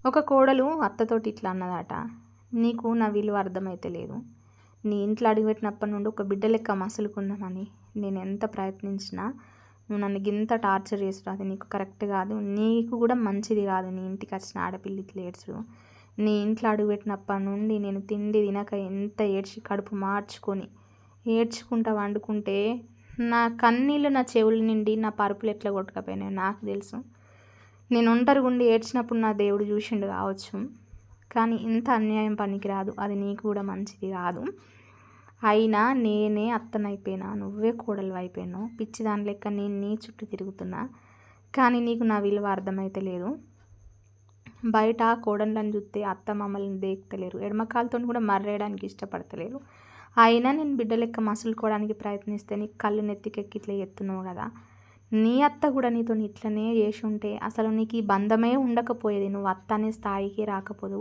ఒక కోడలు అత్తతోటి ఇట్లా అన్నదట, నీకు నా విలువ అర్థమైతే లేదు. నీ ఇంట్లో అడుగుపెట్టినప్పటి నుండి ఒక బిడ్డ లెక్క మసులుకుందామని నేను ఎంత ప్రయత్నించినా నువ్వు నన్ను గింత టార్చర్ చేసుడు అది నీకు కరెక్ట్ కాదు, నీకు కూడా మంచిది కాదు. నీ ఇంటికి వచ్చిన ఆడపిల్ల ఇట్లా ఏడ్చుడు. నీ ఇంట్లో అడుగుపెట్టినప్పటి నుండి నేను తిండి తినక ఎంత ఏడ్చి కడుపు మార్చుకొని ఏడ్చుకుంటా వండుకుంటే నా కన్నీళ్ళు నా చెవుల నిండి నా పరుపులు ఎట్లా కొట్టుకపోయినాయో నాకు తెలుసు. నేను ఒంటరిగుండి ఏడ్చినప్పుడు నా దేవుడు చూసిండు కావచ్చు, కానీ ఇంత అన్యాయం పనికిరాదు. అది నీకు కూడా మంచిది కాదు. అయినా నేనే అత్తనైపోయినా, నువ్వే కోడలు అయిపోయాను. పిచ్చి దాని లెక్క నేను నీ చుట్టూ తిరుగుతున్నా, కానీ నీకు నా విలువ అర్థమైతే లేదు. బయట కోడళ్ళని చూస్తే అత్త మమ్మల్ని దేక్తలేరు, ఎడమకాలతో కూడా మర్రేయడానికి ఇష్టపడతలేరు. అయినా నేను బిడ్డ లెక్క మసులుకోవడానికి ప్రయత్నిస్తే నీకు కళ్ళు నెత్తికెక్కి ఇట్లా ఎత్తున్నావు కదా. నీ అత్త కూడా నీతో ఇట్లనే చేసి ఉంటే అసలు నీకు ఈ బంధమే ఉండకపోయేది. నువ్వు అత్త అనే స్థాయికి రాకపోదు,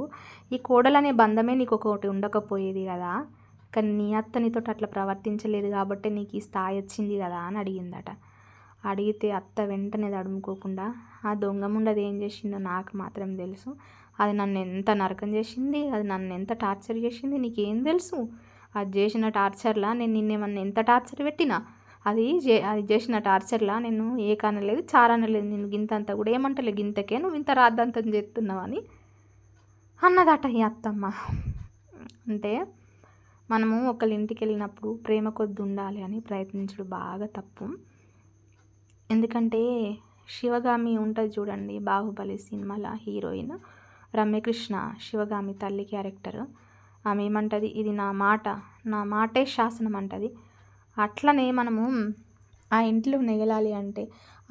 ఈ కోడలనే బంధమే నీకు ఒకటి ఉండకపోయేది కదా. కానీ నీ అత్త నీతో అట్లా ప్రవర్తించలేదు కాబట్టి నీకు ఈ స్థాయి వచ్చింది కదా అని అడిగిందట. అడిగితే అత్త వెంటనే తడుముకోకుండా ఆ దొంగ ముండది ఏం చేసిందో నాకు మాత్రం తెలుసు. అది నన్ను ఎంత నరకం చేసింది, అది నన్ను ఎంత టార్చర్ చేసింది నీకేం తెలుసు. అది చేసిన టార్చర్లా నేను నిన్నేమన్నా ఎంత టార్చర్ పెట్టినా, అది చేసిన టార్చర్లా నేను ఏ కానలేదు చారనలేదు, నేను గింతంతా కూడా ఏమంటలే, గింతకే నువ్వు ఇంత రాద్దంతం చేస్తున్నావని అన్నదట ఈ అత్తమ్మ. అంటే మనము ఒకళ్ళ ఇంటికి వెళ్ళినప్పుడు ప్రేమ కొద్ది ఉండాలి అని ప్రయత్నించడం బాగా తప్పు. ఎందుకంటే శివగామి ఉంటుంది చూడండి, బాహుబలి సినిమాల హీరోయిన్ రమ్యకృష్ణ, శివగామి తల్లి క్యారెక్టర్. ఆమె ఏమంటుంది, ఇది నా మాటే శాసనం అంటది. అట్లనే మనము ఆ ఇంట్లో నెగలాలి అంటే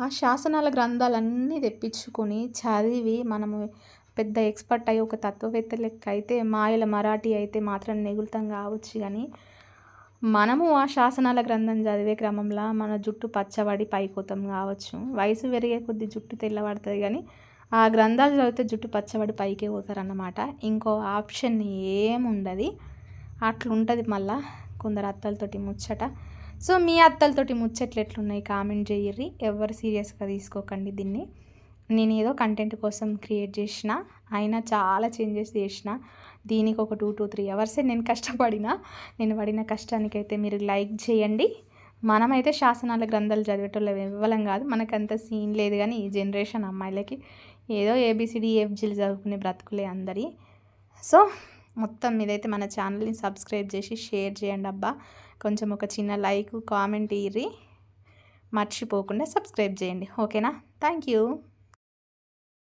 ఆ శాసనాల గ్రంథాలన్నీ తెప్పించుకొని చదివి మనము పెద్ద ఎక్స్పర్ట్ అయ్యి ఒక తత్వవేత్త లెక్క అయితే మాయల మరాఠీ అయితే మాత్రం నెగులుతాం కావచ్చు. కానీ మనము ఆ శాసనాల గ్రంథం చదివే క్రమంలో మన జుట్టు పచ్చబడి పైపోతాం కావచ్చు. వయసు పెరిగే కొద్ది జుట్టు తెల్లబడుతుంది, కానీ ఆ గ్రంథాలు చదివితే జుట్టు పచ్చబడి పైకే పోతారన్నమాట. ఇంకో ఆప్షన్ ఏముండదు. అట్లుంటుంది మళ్ళా కొందరు అత్తలతోటి ముచ్చట. సో మీ అత్తలతోటి ముచ్చట్లు ఎట్లున్నాయి కామెంట్ చేయర్రి. ఎవరు సీరియస్గా తీసుకోకండి దీన్ని. నేను ఏదో కంటెంట్ కోసం క్రియేట్ చేసిన, అయినా చాలా చేంజెస్ చేసిన. దీనికి ఒక 2 to 3 అవర్సే నేను కష్టపడినా. నేను పడిన కష్టానికైతే మీరు లైక్ చేయండి. మనమైతే శాసనాల గ్రంథాలు చదివేటోళ్ళం ఇవ్వలం కాదు, మనకంత సీన్ లేదు. కానీ ఈ జనరేషన్ అమ్మాయిలకి ఏదో ABCDEFGలు చదువుకునే బ్రతుకులే అందరి. సో మొత్తం మీదైతే మన ఛానల్ని సబ్స్క్రైబ్ చేసి షేర్ చేయండి అబ్బా. కొంచెం ఒక చిన్న లైక్ కామెంట్ ఇయ్యి, మర్చిపోకుండా సబ్స్క్రైబ్ చేయండి. ఓకేనా? Thank you.